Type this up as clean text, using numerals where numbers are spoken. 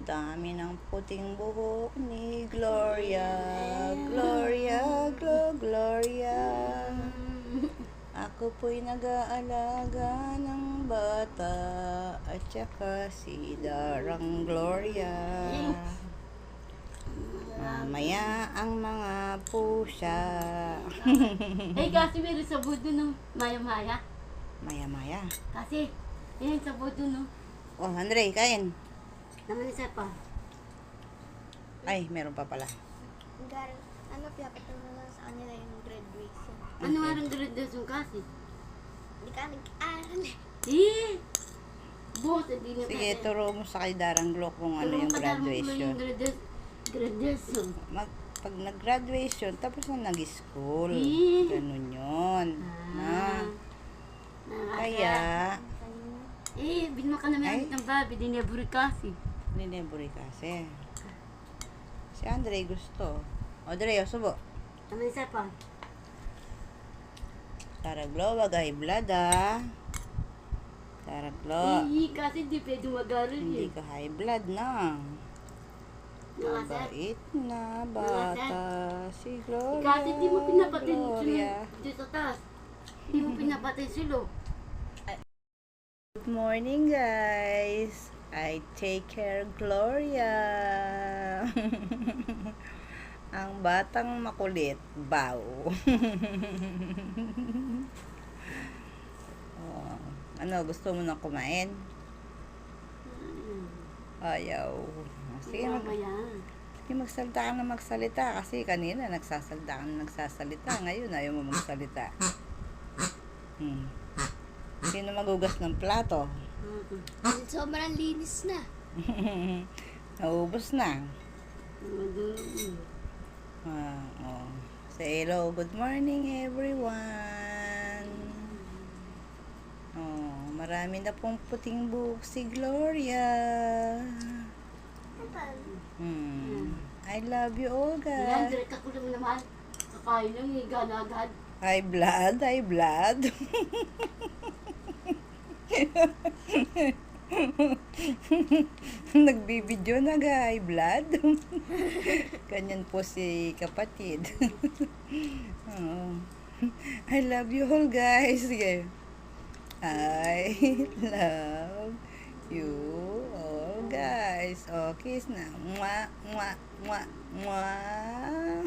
Dami ng puting buhok ni Gloria. Gloria, Gloria. Ako po'y nag-aalaga ng bata at saka si Darang Gloria. Mamaya ang mga pusa. Kasi meron sa budo ng maya-maya. Maya-maya. Kasi, yun sa budo no. Oh, Andre, kain. Naman isa pa. Ay, meron pa pala. Ano, pinapatang na lang sa kanila yung graduation. Ano nga rin graduation kasi? Hindi ka nag-aaral eh. Boss, hindi na Sige, turo mo sa kay Darang Glo kung ano yung graduation. Graduation. Pag nag-graduation, tapos na nag-school. Eh. Ganun yun. Kaya, Binma ka naman Ay. ng babi, dineburi kasi. nineburi kasi. Si Andre gusto. O, Dre, subo. Naman isa pa. Tara, Glo, wag high blood, ah. Tara, Glo. Kasi hindi pwede mag-aral Hindi eh. ka high blood na. Mabait na bata si Gloria. Kasi hindi mo pinapatay Gloria. dito sa taas. Hindi mo pinapatay silo. Good morning, guys. I take care Gloria. Ang batang makulit, baw. Oh, ano, gusto mo na kumain? Ayaw. Sige, magsalita ka na magsalita kasi kanina nagsasalita ka na nagsasalita. Ngayon, ayaw mo magsalita. Sino magugas ng plato? Sobrang linis na. Naubos na. Oh. Say hello, good morning everyone. Oh, marami na pong puting buhok si Gloria. I love you all, Yan, guys. direct ako lang naman. Kakain lang, higa na agad. High blood, high blood. Nagbibideo na high blood. Ganyan po si kapatid. Oh. I love you all, guys. Sige. I love you all, guys. Oh, kiss na. Mwah, mwah, mwah, mwah.